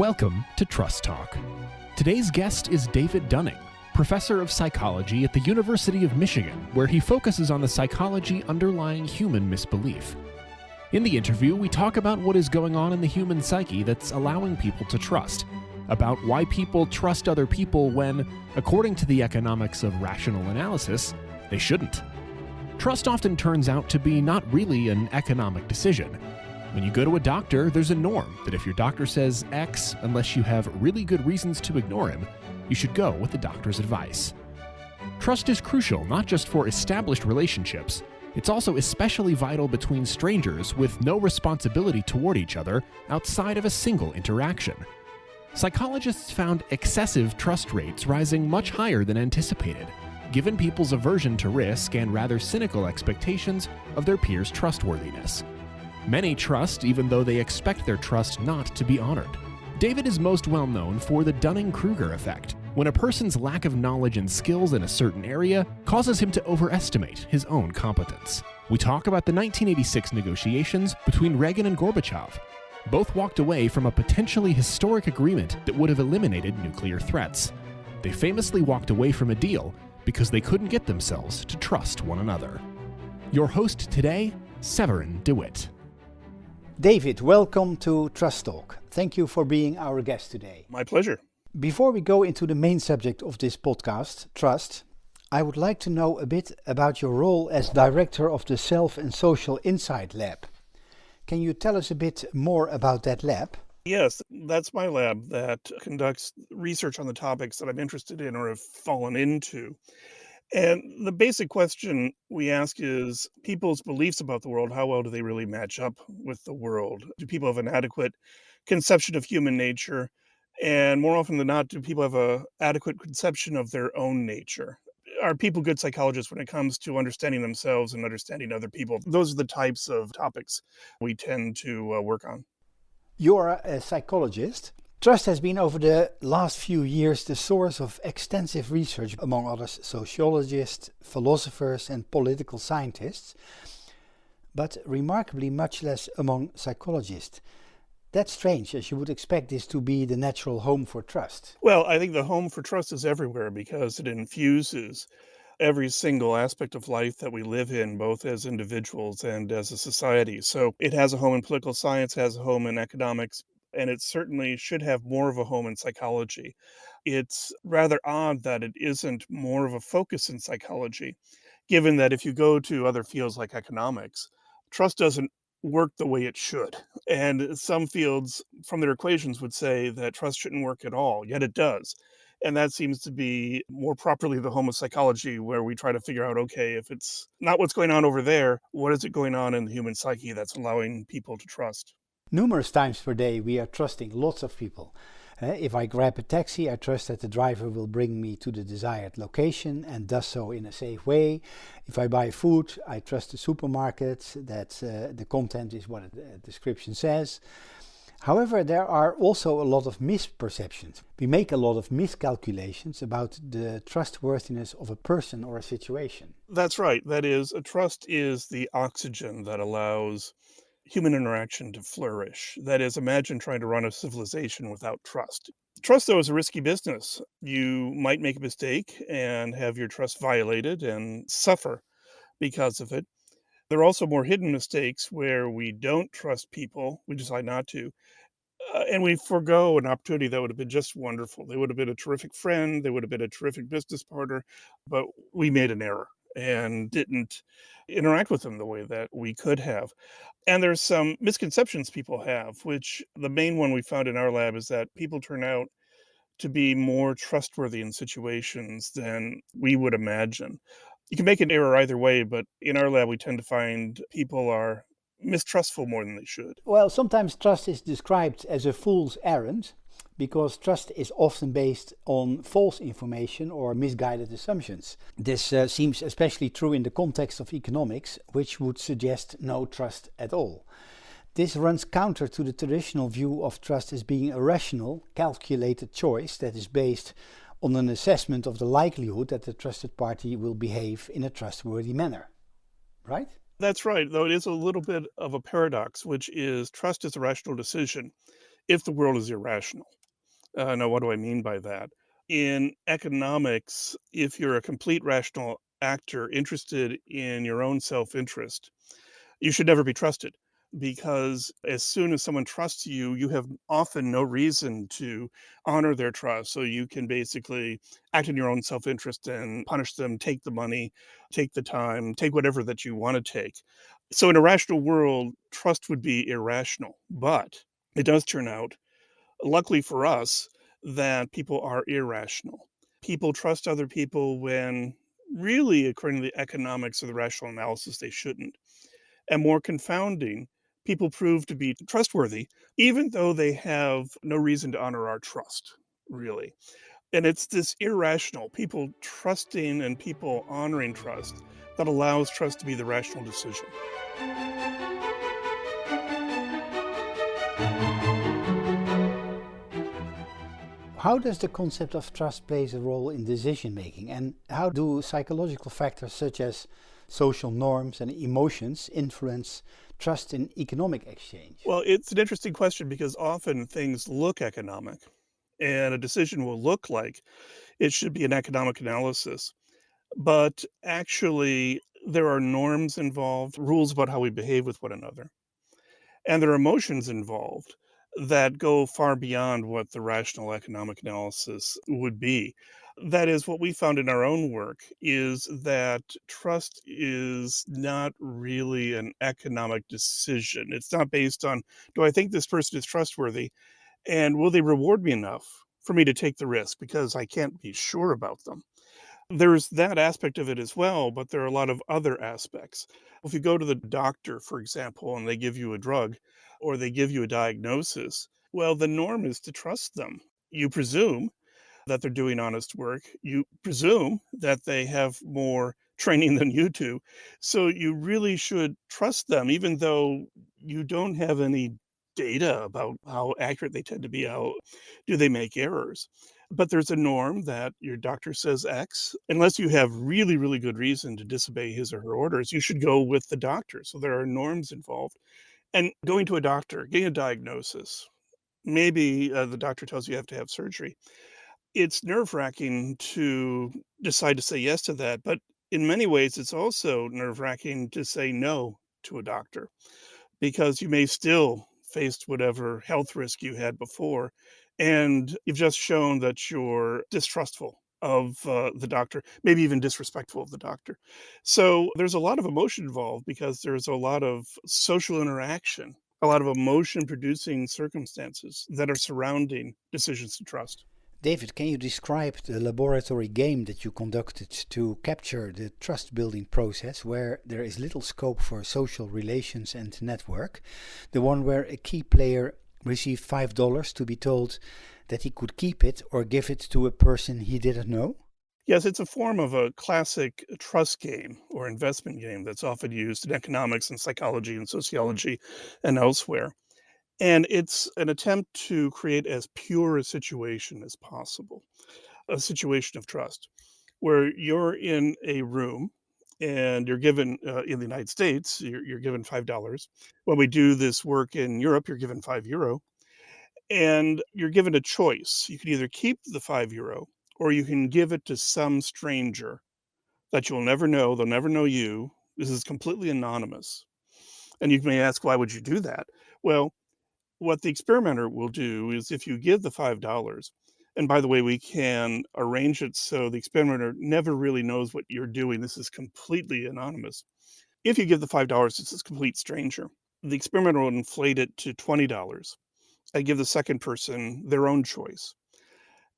Welcome to TrustTalk. Today's guest is David Dunning, professor of psychology at the University of Michigan, where he focuses on the psychology underlying human misbelief. In the interview, we talk about what is going on in the human psyche that's allowing people to trust, about why people trust other people when, according to the economics of rational analysis, they shouldn't. Trust often turns out to be not really an economic decision. When you go to a doctor, there's a norm that if your doctor says X, unless you have really good reasons to ignore him, you should go with the doctor's advice. Trust is crucial not just for established relationships, it's also especially vital between strangers with no responsibility toward each other outside of a single interaction. Psychologists found excessive trust rates rising much higher than anticipated, given people's aversion to risk and rather cynical expectations of their peers' trustworthiness. Many trust even though they expect their trust not to be honored. David is most well known for the Dunning-Kruger effect, when a person's lack of knowledge and skills in a certain area causes him to overestimate his own competence. We talk about the 1986 negotiations between Reagan and Gorbachev. Both walked away from a potentially historic agreement that would have eliminated nuclear threats. They famously walked away from a deal because they couldn't get themselves to trust one another. Your host today, Severin DeWitt. David, welcome to TrustTalk. Thank you for being our guest today. My pleasure. Before we go into the main subject of this podcast, trust, I would like to know a bit about your role as director of the Self and Social Insight Lab. Can you tell us a bit more about that lab? Yes, that's my lab that conducts research on the topics that I'm interested in or have fallen into. And the basic question we ask is people's beliefs about the world, how well do they really match up with the world? Do people have an adequate conception of human nature? And more often than not, do people have an adequate conception of their own nature? Are people good psychologists when it comes to understanding themselves and understanding other people? Those are the types of topics we tend to work on. You're a psychologist. Trust has been over the last few years the source of extensive research among others sociologists, philosophers and political scientists, but remarkably much less among psychologists. That's strange, as you would expect this to be the natural home for trust. Well, I think the home for trust is everywhere because it infuses every single aspect of life that we live in, both as individuals and as a society. So it has a home in political science, has a home in economics, and it certainly should have more of a home in psychology. It's rather odd that it isn't more of a focus in psychology, given that if you go to other fields like economics, trust doesn't work the way it should. And some fields from their equations would say that trust shouldn't work at all, yet it does. And that seems to be more properly the home of psychology, where we try to figure out, okay, if it's not what's going on over there, what is it going on in the human psyche that's allowing people to trust? Numerous times per day we are trusting lots of people. If I grab a taxi, I trust that the driver will bring me to the desired location and does so in a safe way. If I buy food, I trust the supermarket that the content is what the description says. However, there are also a lot of misperceptions. We make a lot of miscalculations about the trustworthiness of a person or a situation. That's right. That is, a trust is the oxygen that allows human interaction to flourish. That is, imagine trying to run a civilization without trust. Trust, though, is a risky business. You might make a mistake and have your trust violated and suffer because of it. There are also more hidden mistakes where we don't trust people, we decide not to, and we forego an opportunity that would have been just wonderful. They would have been a terrific friend, they would have been a terrific business partner, but we made an error and didn't interact with them the way that we could have. And there's some misconceptions people have, which the main one we found in our lab is that people turn out to be more trustworthy in situations than we would imagine. You can make an error either way, but in our lab we tend to find people are mistrustful more than they should. Well, sometimes trust is described as a fool's errand because trust is often based on false information or misguided assumptions. This seems especially true in the context of economics, which would suggest no trust at all. This runs counter to the traditional view of trust as being a rational, calculated choice that is based on an assessment of the likelihood that the trusted party will behave in a trustworthy manner. Right? That's right, though it is a little bit of a paradox, which is trust is a rational decision. if the world is irrational. Now, what do I mean by that? In economics, if you're a complete rational actor interested in your own self interest, you should never be trusted, because as soon as someone trusts you, you have often no reason to honor their trust. So you can basically act in your own self interest and punish them, take the money, take the time, take whatever that you want to take. So in a rational world, trust would be irrational. But it does turn out, luckily for us, that people are irrational. People trust other people when really, according to the economics or the rational analysis, they shouldn't. And more confounding, people prove to be trustworthy, even though they have no reason to honor our trust, really. And it's this irrational, people trusting and people honoring trust, that allows trust to be the rational decision. How does the concept of trust plays a role in decision making, and how do psychological factors such as social norms and emotions influence trust in economic exchange? Well, it's an interesting question because often things look economic, and a decision will look like it should be an economic analysis. But actually, there are norms involved, rules about how we behave with one another. And there are emotions involved that go far beyond what the rational economic analysis would be. That is, what we found in our own work is that trust is not really an economic decision. It's not based on, do I think this person is trustworthy? And will they reward me enough for me to take the risk? Because I can't be sure about them. There's that aspect of it as well, but there are a lot of other aspects. If you go to the doctor, for example, and they give you a drug or they give you a diagnosis, well, the norm is to trust them. You presume that they're doing honest work. You presume that they have more training than you do. So you really should trust them, even though you don't have any data about how accurate they tend to be, how do they make errors. But there's a norm that your doctor says X. Unless you have really, really good reason to disobey his or her orders, you should go with the doctor. So there are norms involved. And going to a doctor, getting a diagnosis, maybe the doctor tells you have to have surgery. It's nerve-wracking to decide to say yes to that, but in many ways, it's also nerve-wracking to say no to a doctor, because you may still face whatever health risk you had before, and you've just shown that you're distrustful of the doctor, maybe even disrespectful of the doctor. So there's a lot of emotion involved because there's a lot of social interaction, a lot of emotion-producing circumstances that are surrounding decisions to trust. David, can you describe the laboratory game that you conducted to capture the trust building process where there is little scope for social relations and network? The one where a key player received $5 to be told that he could keep it or give it to a person he didn't know? Yes, it's a form of a classic trust game or investment game that's often used in economics and psychology and sociology and elsewhere. And it's an attempt to create as pure a situation as possible, a situation of trust, where you're in a room and you're given, in the United States, you're given $5. When we do this work in Europe, you're given €5, and you're given a choice. You can either keep the €5 or you can give it to some stranger that you'll never know. They'll never know you. This is completely anonymous. And you may ask, why would you do that? Well, what the experimenter will do is, if you give the $5, and by the way, we can arrange it so the experimenter never really knows what you're doing. This is completely anonymous. If you give the $5, it's a complete stranger. The experimenter will inflate it to $20 and give the second person their own choice.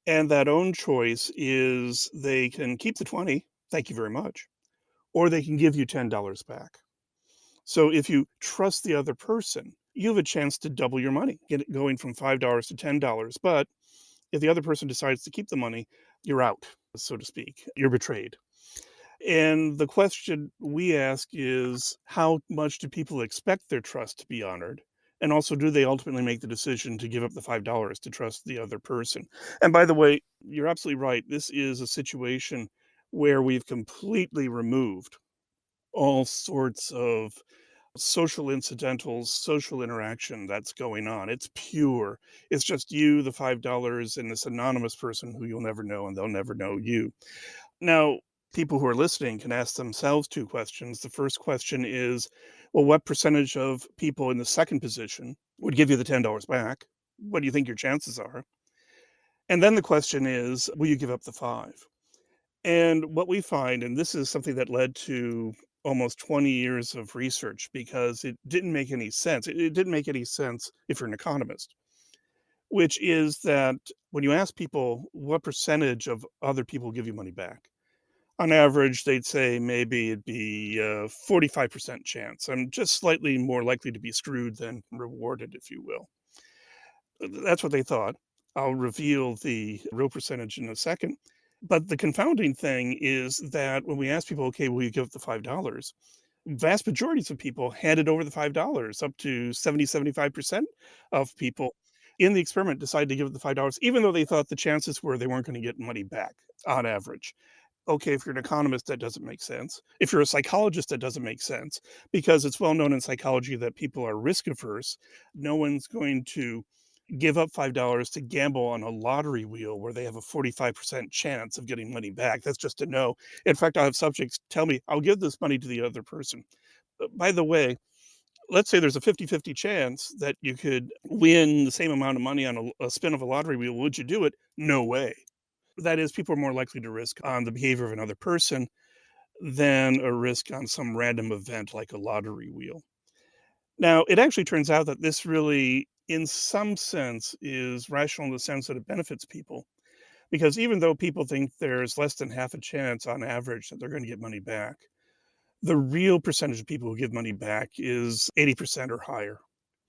And that own choice is, they can keep the 20, thank you very much, or they can give you $10 back. So if you trust the other person, you have a chance to double your money, get it going from $5 to $10. But if the other person decides to keep the money, you're out, so to speak. You're betrayed. And the question we ask is, how much do people expect their trust to be honored? And also, do they ultimately make the decision to give up the $5 to trust the other person? And by the way, you're absolutely right. This is a situation where we've completely removed all sorts of social incidentals, social interaction that's going on. It's pure. It's just you, the $5, and this anonymous person who you'll never know and they'll never know you. Now, people who are listening can ask themselves two questions. The first question is, well, what percentage of people in the second position would give you the $10 back? What do you think your chances are? And then the question is, will you give up the 5? And what we find, and this is something that led to almost 20 years of research because it didn't make any sense. It didn't make any sense if you're an economist, which is that when you ask people what percentage of other people give you money back, on average, they'd say maybe it'd be a 45% chance. I'm just slightly more likely to be screwed than rewarded, if you will. That's what they thought. I'll reveal the real percentage in a second. But the confounding thing is that when we ask people, okay, will you give up the $5? Vast majorities of people handed over the $5, up to 75% of people in the experiment decided to give it the $5, even though they thought the chances were they weren't going to get money back on average. Okay, if you're an economist, that doesn't make sense. If you're a psychologist, that doesn't make sense because it's well known in psychology that people are risk averse. No one's going to give up $5 to gamble on a lottery wheel where they have a 45% chance of getting money back. That's just a no. In fact, I have subjects tell me, I'll give this money to the other person. By the way, let's say there's a 50-50 chance that you could win the same amount of money on a spin of a lottery wheel. Would you do it? No way. That is, people are more likely to risk on the behavior of another person than a risk on some random event like a lottery wheel. Now, it actually turns out that this really, in some sense, is rational in the sense that it benefits people. Because even though people think there's less than half a chance on average that they're going to get money back, the real percentage of people who give money back is 80% or higher,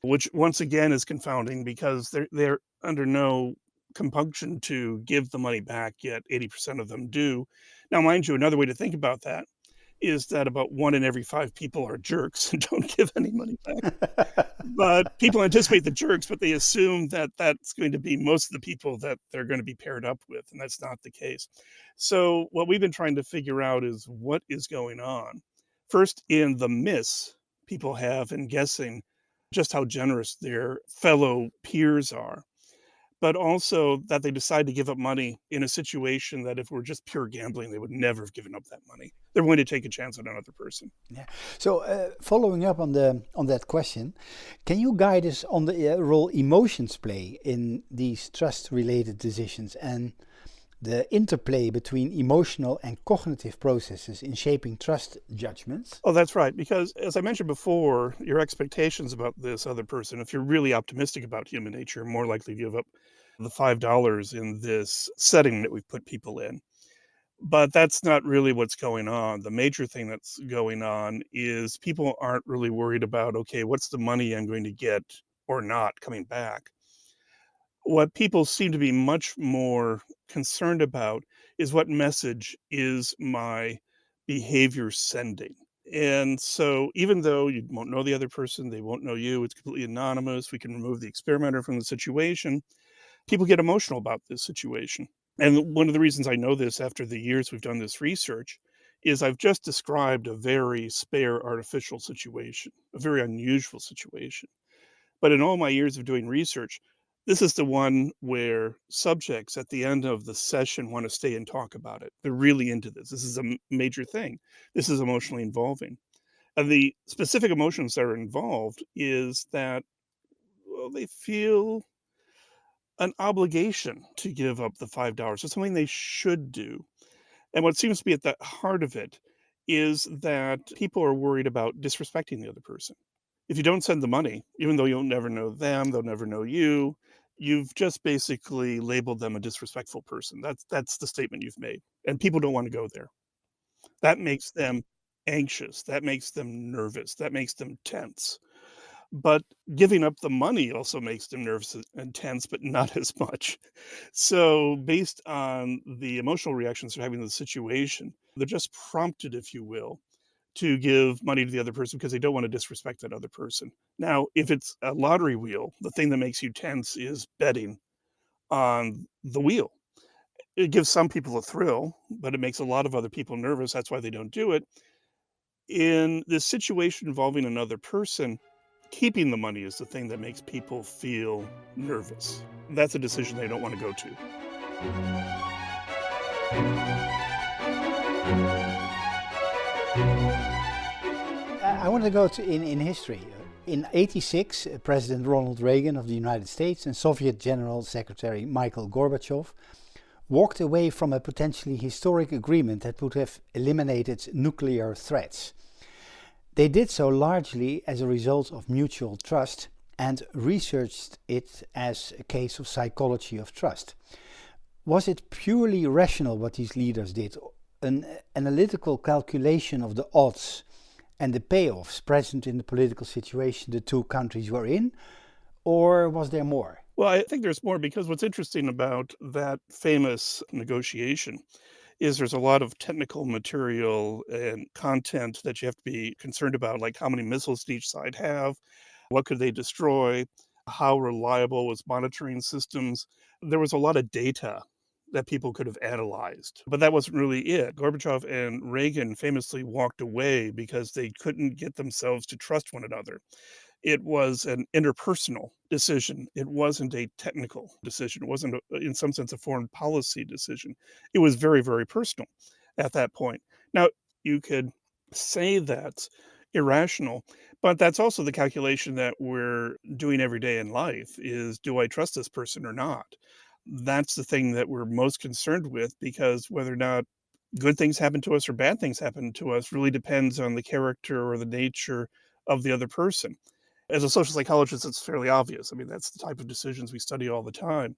which once again is confounding because they're under no compunction to give the money back, yet 80% of them do. Now, mind you, another way to think about that is that about 1 in every 5 people are jerks and don't give any money back. But people anticipate the jerks, but they assume that that's going to be most of the people that they're going to be paired up with, and that's not the case. So what we've been trying to figure out is what is going on. First, in the miss people have in guessing just how generous their fellow peers are, but also that they decide to give up money in a situation that if it were just pure gambling, they would never have given up that money. They're going to take a chance on another person. Yeah. So, following up on that question, can you guide us on the role emotions play in these trust-related decisions and the interplay between emotional and cognitive processes in shaping trust judgments? Oh, that's right. Because as I mentioned before, your expectations about this other person, if you're really optimistic about human nature, are more likely to give up the $5 in this setting that we've put people in. But that's not really what's going on. The major thing that's going on is people aren't really worried about, okay, what's the money I'm going to get or not coming back? What people seem to be much more concerned about is what message is my behavior sending. And so, even though you won't know the other person, they won't know you, it's completely anonymous, we can remove the experimenter from the situation, people get emotional about this situation. And one of the reasons I know this after the years we've done this research is I've just described a very spare artificial situation, a very unusual situation. But in all my years of doing research, this is the one where subjects at the end of the session want to stay and talk about it. They're really into this. This is a major thing. This is emotionally involving. And the specific emotions that are involved is that, well, they feel an obligation to give up the $5. It's something they should do. And what seems to be at the heart of it is that people are worried about disrespecting the other person. If you don't send the money, even though you'll never know them, they'll never know you, you've just basically labeled them a disrespectful person. That's the statement you've made. And people don't want to go there. That makes them anxious. That makes them nervous. That makes them tense. But giving up the money also makes them nervous and tense, but not as much. So, based on the emotional reactions they're having to the situation, they're just prompted, if you will, to give money to the other person because they don't want to disrespect that other person. Now, if it's a lottery wheel, the thing that makes you tense is betting on the wheel. It gives some people a thrill, but it makes a lot of other people nervous. That's why they don't do it. In this situation involving another person, keeping the money is the thing that makes people feel nervous. That's a decision they don't want to go to. I want to go to in history. In '86, President Ronald Reagan of the United States and Soviet General Secretary Mikhail Gorbachev walked away from a potentially historic agreement that would have eliminated nuclear threats. They did so largely as a result of mutual trust and researched it as a case of psychology of trust. Was it purely rational what these leaders did, an analytical calculation of the odds and the payoffs present in the political situation the two countries were in, or was there more? Well, I think there's more because what's interesting about that famous negotiation is there's a lot of technical material and content that you have to be concerned about, like how many missiles did each side have, what could they destroy, how reliable was monitoring systems. There was a lot of data that people could have analyzed, but that wasn't really it. Gorbachev and Reagan famously walked away because they couldn't get themselves to trust one another. It was an interpersonal decision. It wasn't a technical decision. It wasn't, in some sense, a foreign policy decision. It was very, very personal at that point. Now, you could say that's irrational, but that's also the calculation that we're doing every day in life is, do I trust this person or not? That's the thing that we're most concerned with because whether or not good things happen to us or bad things happen to us really depends on the character or the nature of the other person. As a social psychologist, it's fairly obvious. I mean, that's the type of decisions we study all the time.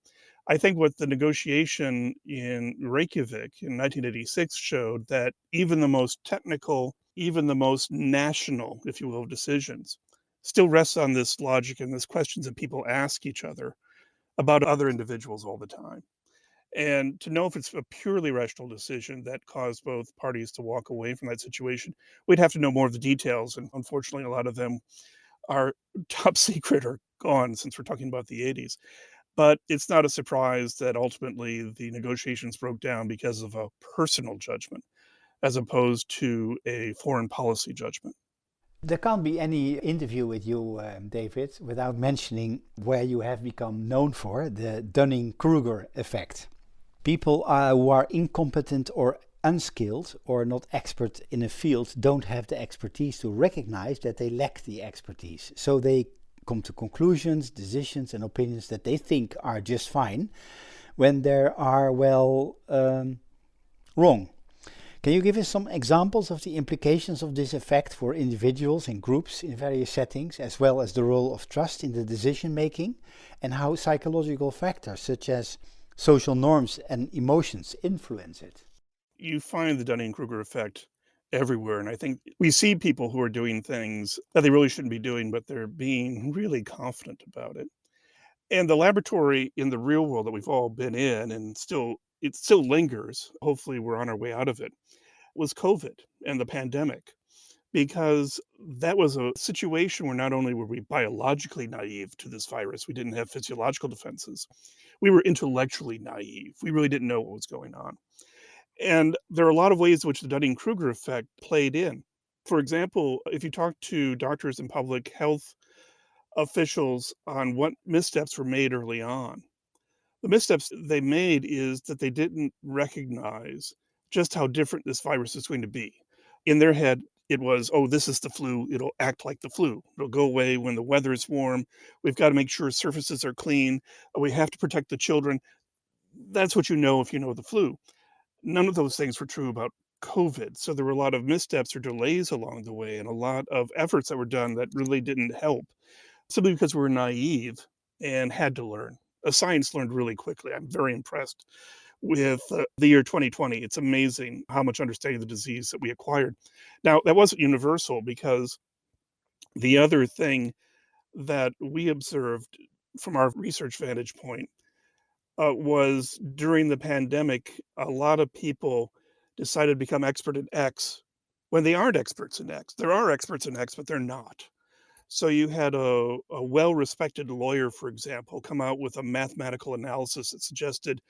I think what the negotiation in Reykjavik in 1986 showed that even the most technical, even the most national, if you will, decisions still rests on this logic and this questions that people ask each other about other individuals all the time. And to know if it's a purely rational decision that caused both parties to walk away from that situation, we'd have to know more of the details. And unfortunately, a lot of them are top secret or gone since we're talking about the '80s. But it's not a surprise that ultimately the negotiations broke down because of a personal judgment as opposed to a foreign policy judgment. There can't be any interview with you, David, without mentioning where you have become known for, the Dunning-Kruger effect. People who are incompetent or unskilled or not expert in a field don't have the expertise to recognize that they lack the expertise. So they come to conclusions, decisions, and opinions that they think are just fine when they are, wrong. Can you give us some examples of the implications of this effect for individuals and groups in various settings, as well as the role of trust in the decision making, and how psychological factors such as social norms and emotions influence it? You find the Dunning-Kruger effect everywhere, and I think we see people who are doing things that they really shouldn't be doing, but they're being really confident about it. And the laboratory in the real world that we've all been in and it still lingers, hopefully we're on our way out of it, was COVID and the pandemic, because that was a situation where not only were we biologically naive to this virus, we didn't have physiological defenses, we were intellectually naive. We really didn't know what was going on. And there are a lot of ways in which the Dunning-Kruger effect played in. For example, if you talk to doctors and public health officials on what missteps were made early on, the missteps they made is that they didn't recognize just how different this virus is going to be. In their head, it was, oh, this is the flu. It'll act like the flu. It'll go away when the weather is warm. We've got to make sure surfaces are clean. We have to protect the children. That's what you know if you know the flu. None of those things were true about COVID. So there were a lot of missteps or delays along the way and a lot of efforts that were done that really didn't help simply because we were naive and had to learn. Science learned really quickly. I'm very impressed with the year 2020. It's amazing how much understanding of the disease that we acquired. Now, that wasn't universal because the other thing that we observed from our research vantage point was during the pandemic, a lot of people decided to become expert in X when they aren't experts in X. There are experts in X, but they're not. So you had a well-respected lawyer, for example, come out with a mathematical analysis that suggested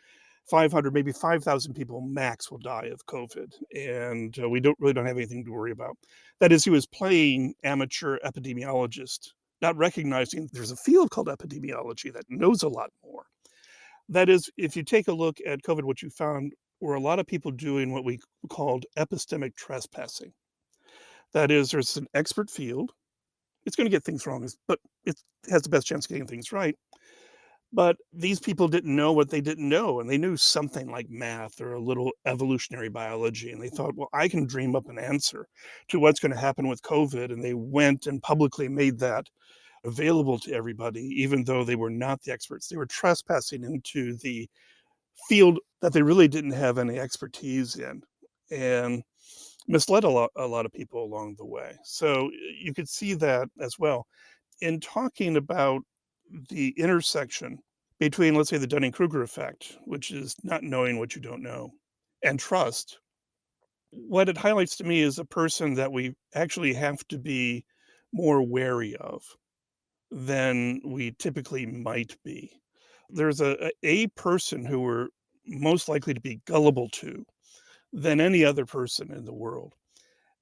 500, maybe 5,000 people max will die of COVID, and we don't have anything to worry about. That is, he was playing amateur epidemiologist, not recognizing there's a field called epidemiology that knows a lot more. That is, if you take a look at COVID, what you found were a lot of people doing what we called epistemic trespassing. That is, there's an expert field. It's going to get things wrong, but it has the best chance of getting things right. But these people didn't know what they didn't know, and they knew something like math or a little evolutionary biology, and they thought, well, I can dream up an answer to what's going to happen with COVID. And they went and publicly made that available to everybody, even though they were not the experts. They were trespassing into the field that they really didn't have any expertise in, and misled a lot of people along the way. So you could see that as well. In talking about the intersection between, let's say, the Dunning-Kruger effect, which is not knowing what you don't know, and trust, what it highlights to me is a person that we actually have to be more wary of than we typically might be. There's a person who we're most likely to be gullible to than any other person in the world.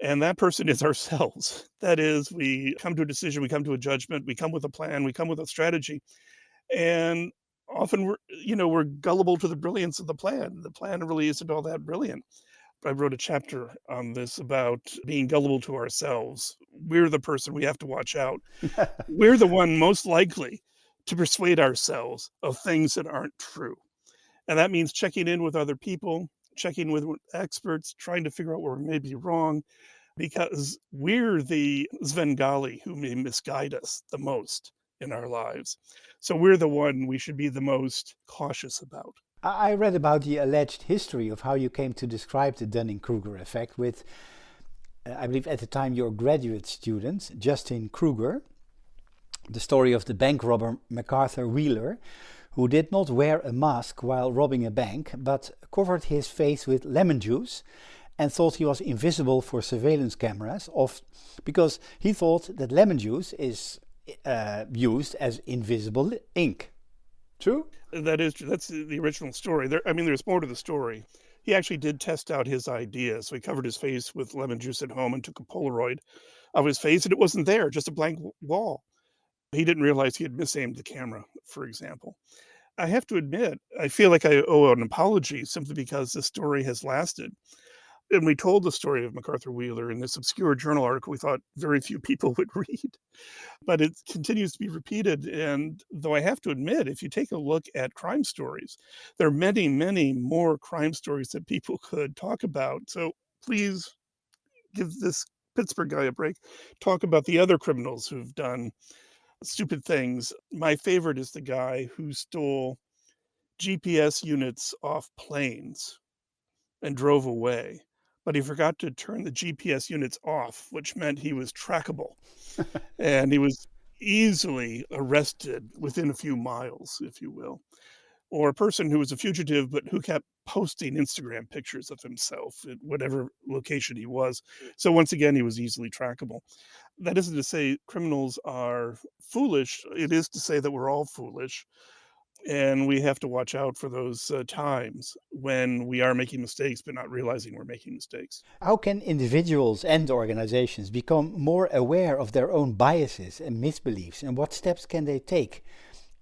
And that person is ourselves. That is, we come to a decision, we come to a judgment, we come with a plan, we come with a strategy. And often we're gullible to the brilliance of the plan. The plan really isn't all that brilliant. I wrote a chapter on this about being gullible to ourselves. We're the person we have to watch out. We're the one most likely to persuade ourselves of things that aren't true. And that means checking in with other people, checking with experts, trying to figure out where we may be wrong, because we're the Svengali who may misguide us the most in our lives. So we're the one we should be the most cautious about. I read about the alleged history of how you came to describe the Dunning-Kruger effect with, I believe at the time, your graduate student, Justin Kruger, the story of the bank robber MacArthur Wheeler, who did not wear a mask while robbing a bank, but covered his face with lemon juice and thought he was invisible for surveillance cameras because he thought that lemon juice is used as invisible ink. True? That is true. That's the original story. There's more to the story. He actually did test out his idea. So he covered his face with lemon juice at home and took a Polaroid of his face, and it wasn't there, just a blank wall. He didn't realize he had misaimed the camera, for example. I have to admit, I feel like I owe an apology simply because this story has lasted. And we told the story of MacArthur Wheeler in this obscure journal article we thought very few people would read. But it continues to be repeated. And though I have to admit, if you take a look at crime stories, there are many, many more crime stories that people could talk about. So please give this Pittsburgh guy a break. Talk about the other criminals who've done stupid things. My favorite is the guy who stole GPS units off planes and drove away, but he forgot to turn the GPS units off, which meant he was trackable. And he was easily arrested within a few miles, if you will. Or a person who was a fugitive, but who kept posting Instagram pictures of himself at whatever location he was. So once again, he was easily trackable. That isn't to say criminals are foolish. It is to say that we're all foolish. And we have to watch out for those times when we are making mistakes, but not realizing we're making mistakes. How can individuals and organizations become more aware of their own biases and misbeliefs, and what steps can they take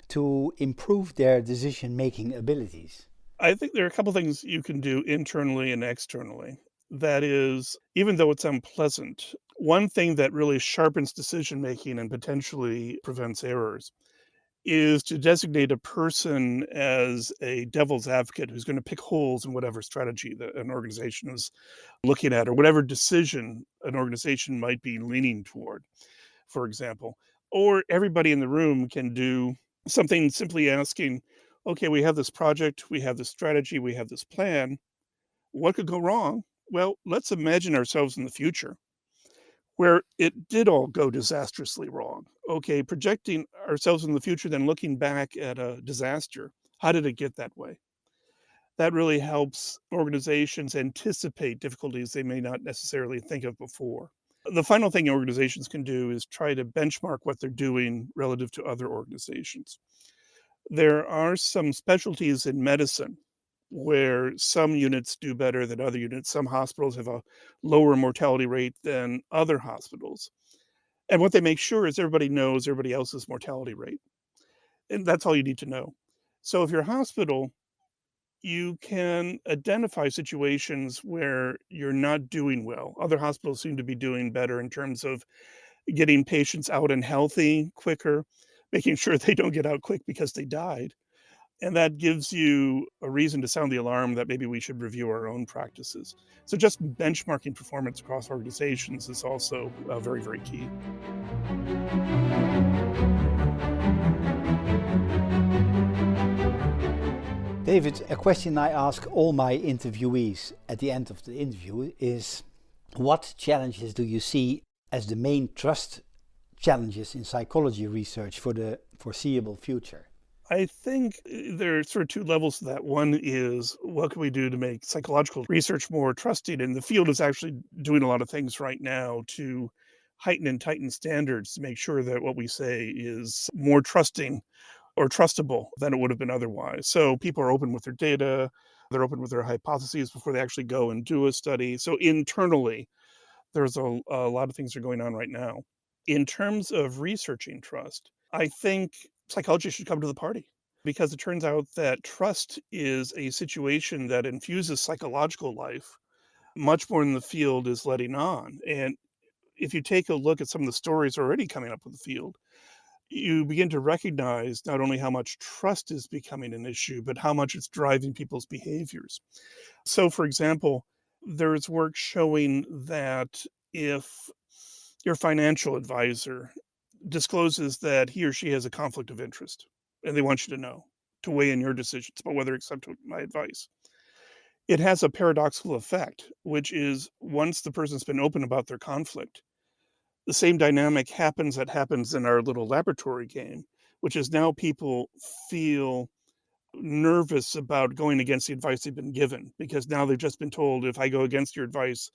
to improve their decision-making abilities? I think there are a couple things you can do internally and externally. That is, even though it's unpleasant, one thing that really sharpens decision making and potentially prevents errors is to designate a person as a devil's advocate who's going to pick holes in whatever strategy that an organization is looking at, or whatever decision an organization might be leaning toward, for example. Or everybody in the room can do something simply asking, okay, we have this project, we have this strategy, we have this plan. What could go wrong? Well, let's imagine ourselves in the future where it did all go disastrously wrong. Okay, projecting ourselves in the future, then looking back at a disaster. How did it get that way? That really helps organizations anticipate difficulties they may not necessarily think of before. The final thing organizations can do is try to benchmark what they're doing relative to other organizations. There are some specialties in medicine where some units do better than other units. Some hospitals have a lower mortality rate than other hospitals. And what they make sure is everybody knows everybody else's mortality rate. And that's all you need to know. So if you're a hospital, you can identify situations where you're not doing well. Other hospitals seem to be doing better in terms of getting patients out and healthy quicker, making sure they don't get out quick because they died. And that gives you a reason to sound the alarm that maybe we should review our own practices. So just benchmarking performance across organizations is also very, very key. David, a question I ask all my interviewees at the end of the interview is, what challenges do you see as the main trust challenges in psychology research for the foreseeable future? I think there are sort of two levels to that. One is, what can we do to make psychological research more trusting? And the field is actually doing a lot of things right now to heighten and tighten standards to make sure that what we say is more trusting or trustable than it would have been otherwise. So people are open with their data, they're open with their hypotheses before they actually go and do a study. So internally, there's a lot of things that are going on right now. In terms of researching trust, I think psychology should come to the party, because it turns out that trust is a situation that infuses psychological life much more than the field is letting on. And if you take a look at some of the stories already coming up with the field, you begin to recognize not only how much trust is becoming an issue, but how much it's driving people's behaviors. So, for example, there's work showing that if your financial advisor discloses that he or she has a conflict of interest, and they want you to know, to weigh in your decisions about whether to accept my advice, it has a paradoxical effect, which is, once the person's been open about their conflict, the same dynamic happens that happens in our little laboratory game, which is now people feel nervous about going against the advice they've been given, because now they've just been told, if I go against your advice,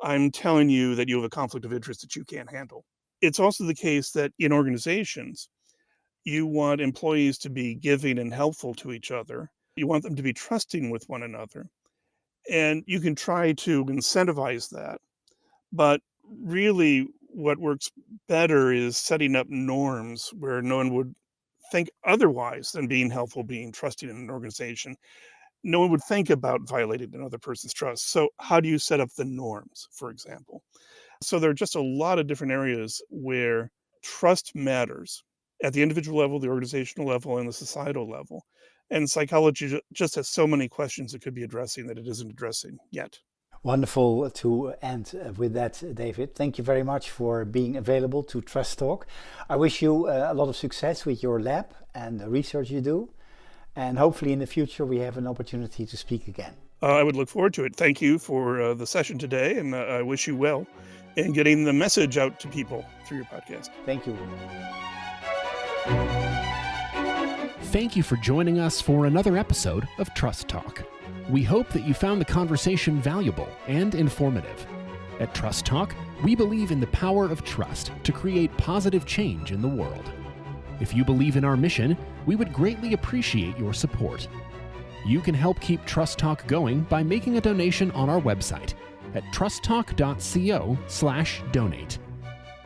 I'm telling you that you have a conflict of interest that you can't handle. It's also the case that in organizations, you want employees to be giving and helpful to each other. You want them to be trusting with one another. And you can try to incentivize that. But really, what works better is setting up norms where no one would think otherwise than being helpful, being trusting in an organization. No one would think about violating another person's trust. So how do you set up the norms, for example? So there are just a lot of different areas where trust matters at the individual level, the organizational level, and the societal level. And psychology just has so many questions it could be addressing that it isn't addressing yet. Wonderful to end with that, David. Thank you very much for being available to TrustTalk. I wish you a lot of success with your lab and the research you do. And hopefully in the future we have an opportunity to speak again. I would look forward to it. Thank you for the session today, and I wish you well in getting the message out to people through your podcast. Thank you. Thank you for joining us for another episode of Trust Talk. We hope that you found the conversation valuable and informative. At Trust Talk, we believe in the power of trust to create positive change in the world. If you believe in our mission, we would greatly appreciate your support. You can help keep Trust Talk going by making a donation on our website at trusttalk.co/donate.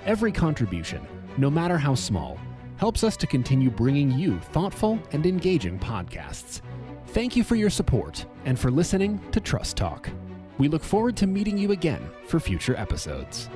Every contribution, no matter how small, helps us to continue bringing you thoughtful and engaging podcasts. Thank you for your support and for listening to Trust Talk. We look forward to meeting you again for future episodes.